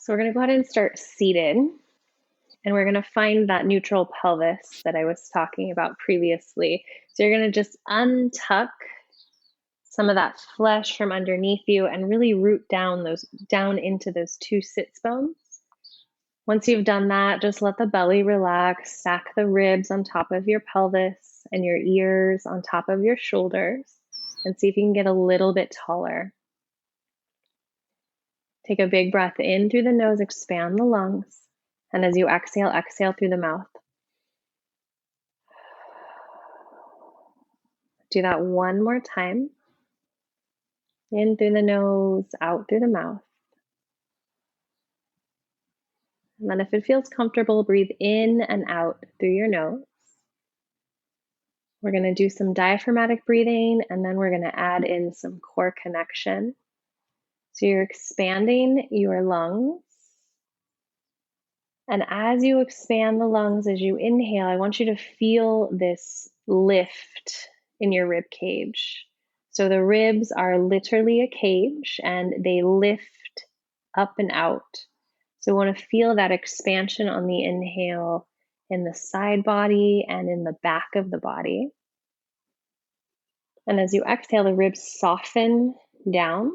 So we're going to go ahead and start seated, and we're going to find that neutral pelvis that I was talking about previously. So you're going to just untuck some of that flesh from underneath you and really root down into those two sits bones. Once you've done that, just let the belly relax, stack the ribs on top of your pelvis and your ears on top of your shoulders, and see if you can get a little bit taller. Take a big breath in through the nose, expand the lungs, and as you exhale, exhale through the mouth. Do that one more time. In through the nose, out through the mouth. And then if it feels comfortable, breathe in and out through your nose. We're going to do some diaphragmatic breathing, and then we're going to add in some core connection. So you're expanding your lungs. And as you expand the lungs, as you inhale, I want you to feel this lift in your rib cage. So the ribs are literally a cage and they lift up and out. So we want to feel that expansion on the inhale in the side body and in the back of the body. And as you exhale, the ribs soften down.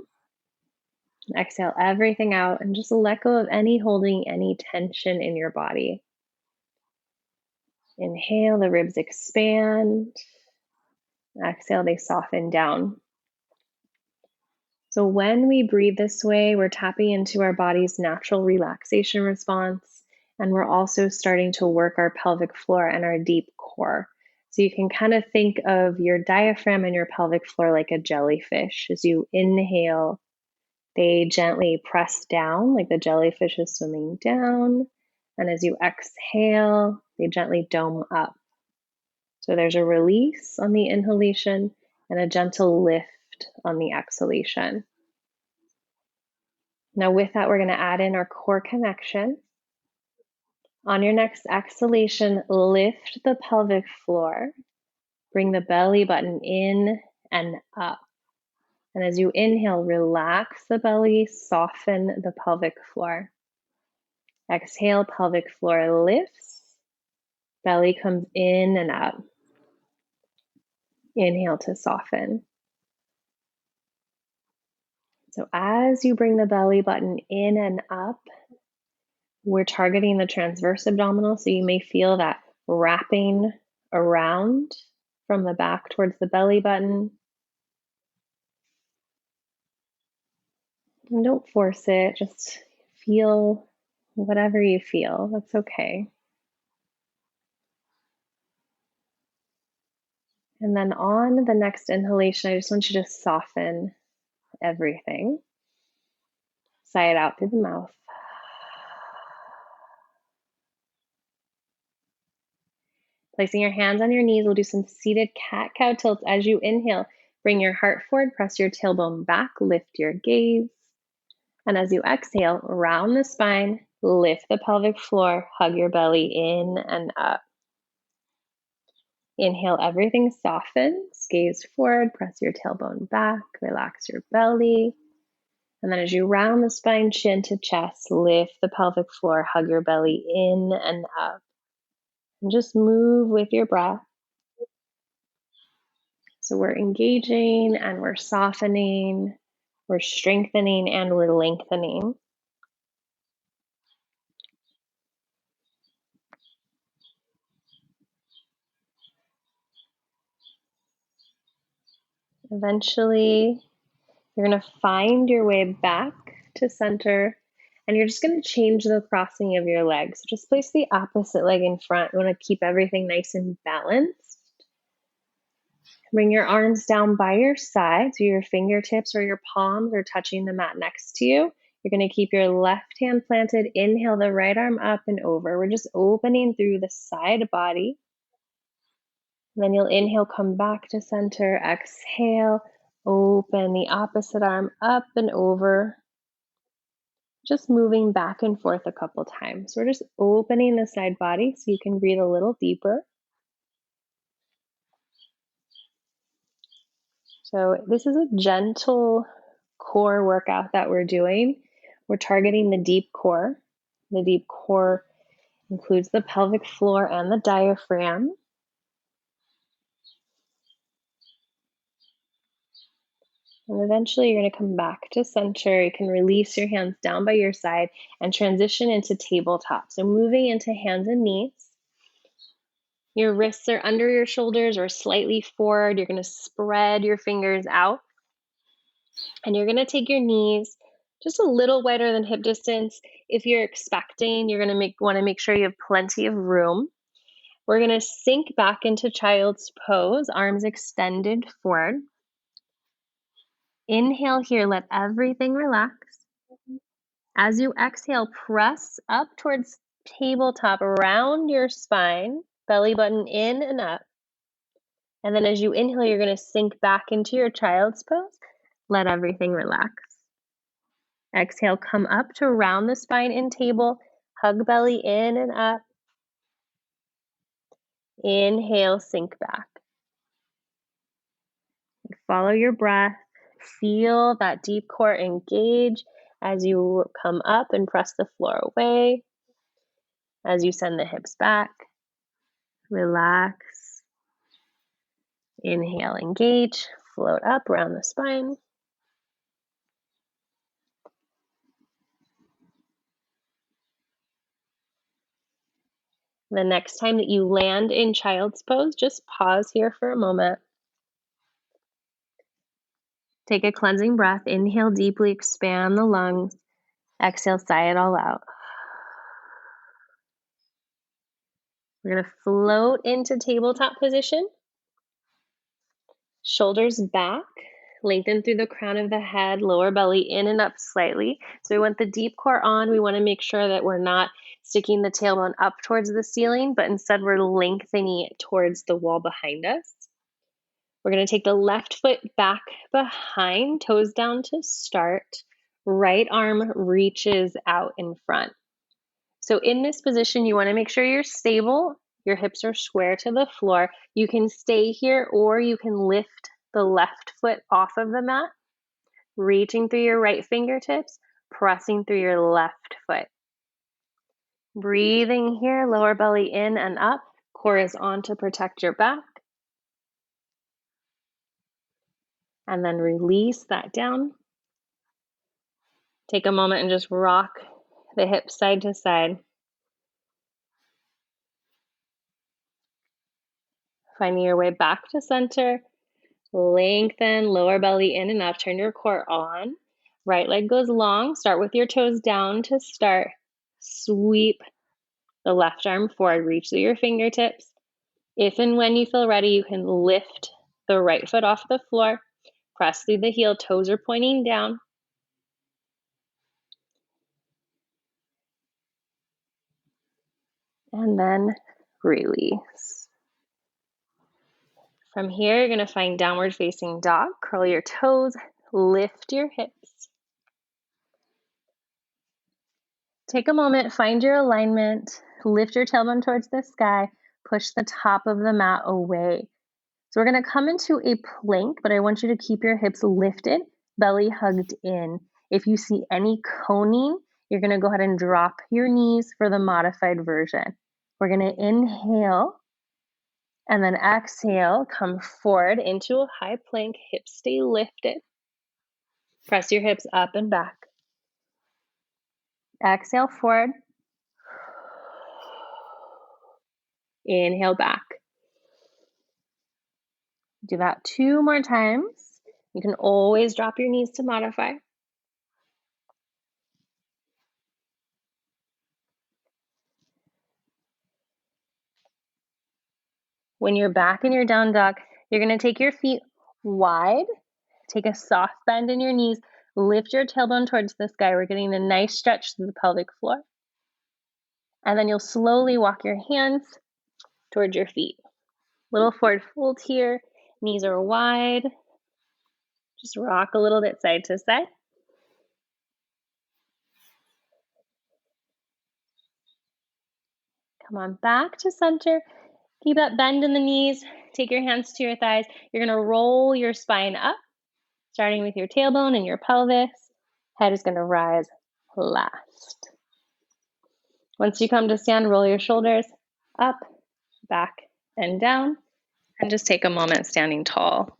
Exhale everything out and just let go of any holding, any tension in your body. Inhale, the ribs expand. Exhale, they soften down. So when we breathe this way, we're tapping into our body's natural relaxation response, and we're also starting to work our pelvic floor and our deep core. So you can kind of think of your diaphragm and your pelvic floor like a jellyfish. As you inhale, they gently press down like the jellyfish is swimming down. And as you exhale, they gently dome up. So there's a release on the inhalation and a gentle lift on the exhalation. Now with that, we're going to add in our core connection. On your next exhalation, lift the pelvic floor. Bring the belly button in and up. And as you inhale, relax the belly, soften the pelvic floor. Exhale, pelvic floor lifts. Belly comes in and up. Inhale to soften. So as you bring the belly button in and up, we're targeting the transverse abdominal, so you may feel that wrapping around from the back towards the belly button. And don't force it, just feel whatever you feel. That's okay. And then on the next inhalation, I just want you to soften everything. Sigh it out through the mouth. Placing your hands on your knees, we'll do some seated cat-cow tilts as you inhale. Bring your heart forward, press your tailbone back, lift your gaze. And as you exhale, round the spine, lift the pelvic floor, hug your belly in and up. Inhale, everything softens, gaze forward, press your tailbone back, relax your belly. And then as you round the spine, chin to chest, lift the pelvic floor, hug your belly in and up. And just move with your breath. So we're engaging and we're softening, we're strengthening and we're lengthening. Eventually, you're going to find your way back to center, and you're just going to change the crossing of your legs. Just place the opposite leg in front. You want to keep everything nice and balanced. Bring your arms down by your sides, so your fingertips or your palms are touching the mat next to you. You're going to keep your left hand planted. Inhale the right arm up and over. We're just opening through the side body. And then you'll inhale, come back to center. Exhale, open the opposite arm up and over. Just moving back and forth a couple times. We're just opening the side body so you can breathe a little deeper. So this is a gentle core workout that we're doing. We're targeting the deep core. The deep core includes the pelvic floor and the diaphragm. And eventually you're going to come back to center. You can release your hands down by your side and transition into tabletop. So moving into hands and knees. Your wrists are under your shoulders or slightly forward. You're going to spread your fingers out. And you're going to take your knees just a little wider than hip distance. If you're expecting, you're going to want to make sure you have plenty of room. We're going to sink back into child's pose, arms extended forward. Inhale here, let everything relax. As you exhale, press up towards tabletop around your spine, belly button in and up. And then as you inhale, you're going to sink back into your child's pose. Let everything relax. Exhale, come up to round the spine in table, hug belly in and up. Inhale, sink back. Follow your breath. Feel that deep core engage as you come up and press the floor away. As you send the hips back, relax. Inhale, engage, float up around the spine. The next time that you land in child's pose, just pause here for a moment. Take a cleansing breath. Inhale deeply, expand the lungs. Exhale, sigh it all out. We're going to float into tabletop position. Shoulders back, lengthen through the crown of the head, lower belly in and up slightly. So we want the deep core on. We want to make sure that we're not sticking the tailbone up towards the ceiling, but instead we're lengthening it towards the wall behind us. We're going to take the left foot back behind, toes down to start. Right arm reaches out in front. So in this position, you want to make sure you're stable. Your hips are square to the floor. You can stay here or you can lift the left foot off of the mat, reaching through your right fingertips, pressing through your left foot. Breathing here, lower belly in and up. Core is on to protect your back. And then release that down. Take a moment and just rock the hips side to side. Finding your way back to center. Lengthen, lower belly in and up. Turn your core on. Right leg goes long. Start with your toes down to start. Sweep the left arm forward. Reach through your fingertips. If and when you feel ready, you can lift the right foot off the floor. Press through the heel. Toes are pointing down. And then release. From here, you're going to find downward facing dog. Curl your toes. Lift your hips. Take a moment, find your alignment, lift your tailbone towards the sky, push the top of the mat away. So we're going to come into a plank, but I want you to keep your hips lifted, belly hugged in. If you see any coning, you're going to go ahead and drop your knees for the modified version. We're going to inhale and then exhale, come forward into a high plank, hips stay lifted. Press your hips up and back. Exhale forward. Inhale back. Do that 2 more times. You can always drop your knees to modify. When you're back in your down dog, you're going to take your feet wide, take a soft bend in your knees, lift your tailbone towards the sky. We're getting a nice stretch through the pelvic floor. And then you'll slowly walk your hands towards your feet. Little forward fold here, knees are wide. Just rock a little bit side to side. Come on back to center. Keep that bend in the knees. Take your hands to your thighs. You're going to roll your spine up, starting with your tailbone and your pelvis. Head is going to rise last. Once you come to stand, roll your shoulders up, back, and down, and just take a moment standing tall.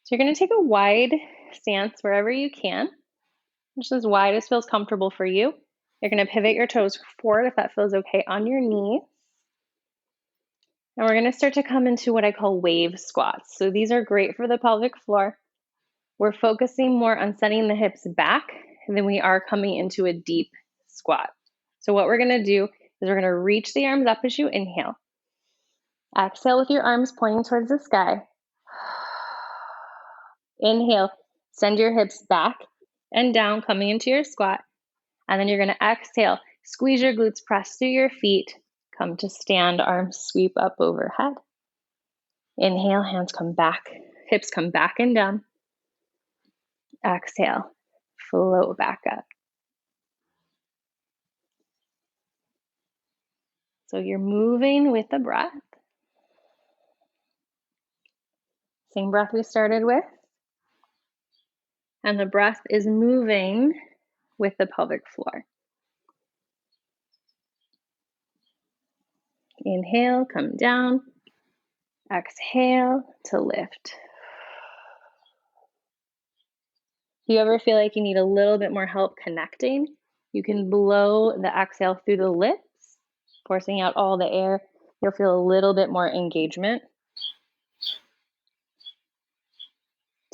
So you're going to take a wide stance wherever you can, just as wide as feels comfortable for you. You're going to pivot your toes forward if that feels okay on your knees. And we're going to start to come into what I call wave squats. So these are great for the pelvic floor. We're focusing more on sending the hips back than we are coming into a deep squat. So what we're going to do is we're going to reach the arms up as you inhale. Exhale with your arms pointing towards the sky. Inhale, send your hips back and down, coming into your squat. And then you're going to exhale, squeeze your glutes, press through your feet, come to stand, arms sweep up overhead. Inhale, hands come back, hips come back and down. Exhale, float back up. So you're moving with the breath. Same breath we started with. And the breath is moving with the pelvic floor. Inhale, come down. Exhale to lift. If you ever feel like you need a little bit more help connecting, you can blow the exhale through the lips, forcing out all the air. You'll feel a little bit more engagement.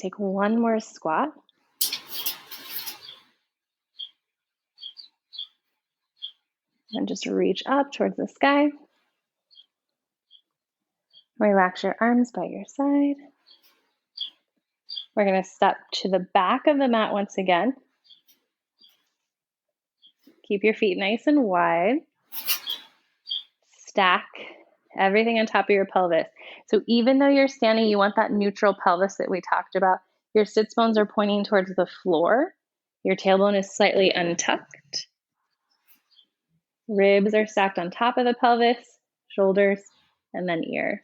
Take one more squat. And just reach up towards the sky. Relax your arms by your side. We're going to step to the back of the mat once again. Keep your feet nice and wide. Stack everything on top of your pelvis. So even though you're standing, you want that neutral pelvis that we talked about. Your sits bones are pointing towards the floor. Your tailbone is slightly untucked. Ribs are stacked on top of the pelvis, shoulders, and then ears.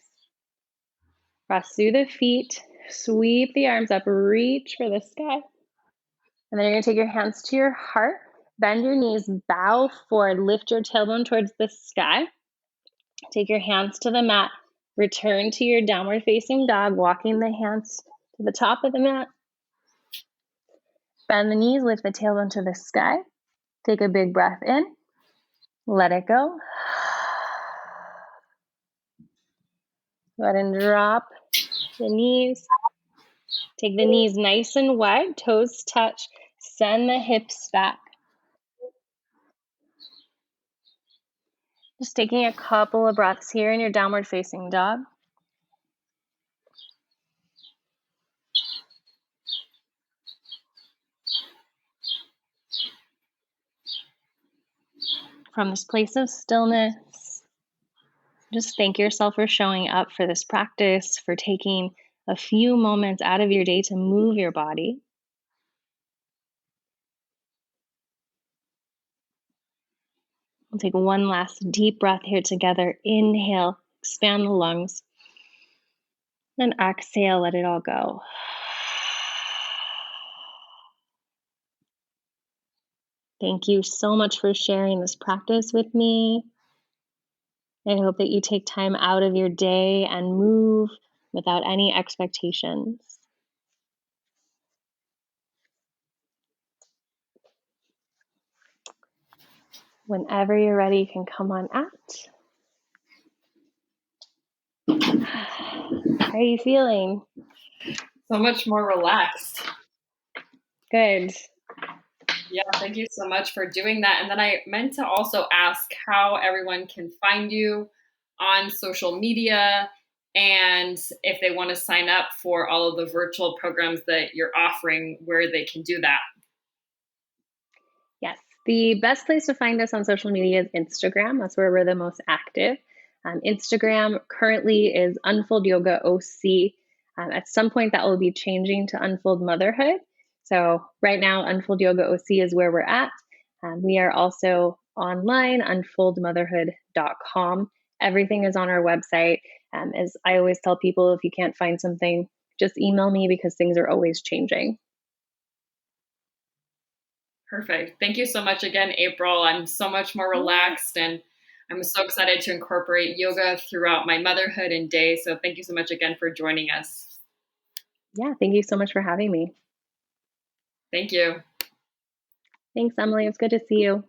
Press through the feet, sweep the arms up, reach for the sky. And then you're going to take your hands to your heart, bend your knees, bow forward, lift your tailbone towards the sky. Take your hands to the mat, return to your downward facing dog, walking the hands to the top of the mat. Bend the knees, lift the tailbone to the sky. Take a big breath in, let it go. Go ahead and drop the knees. Take the knees nice and wide, toes touch. Send the hips back. Just taking a couple of breaths here in your downward facing dog. From this place of stillness, just thank yourself for showing up for this practice, for taking a few moments out of your day to move your body. We'll take one last deep breath here together. Inhale, expand the lungs. Then exhale, let it all go. Thank you so much for sharing this practice with me. I hope that you take time out of your day and move without any expectations. Whenever you're ready, you can come on out. How are you feeling? So much more relaxed. Good. Yeah, thank you so much for doing that. And then I meant to also ask how everyone can find you on social media and if they want to sign up for all of the virtual programs that you're offering, where they can do that. Yes, the best place to find us on social media is Instagram. That's where we're the most active. Instagram currently is Unfold Yoga OC. At some point that will be changing to Unfold Motherhood. So right now, Unfold Yoga OC is where we're at. We are also online, unfoldmotherhood.com. Everything is on our website. As I always tell people, if you can't find something, just email me because things are always changing. Perfect. Thank you so much again, April. I'm so much more relaxed and I'm so excited to incorporate yoga throughout my motherhood and day. So thank you so much again for joining us. Yeah, thank you so much for having me. Thank you. Thanks, Emily. It was good to see you.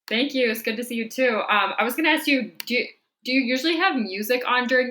Thank you. It's good to see you too. I was going to ask you, do you usually have music on during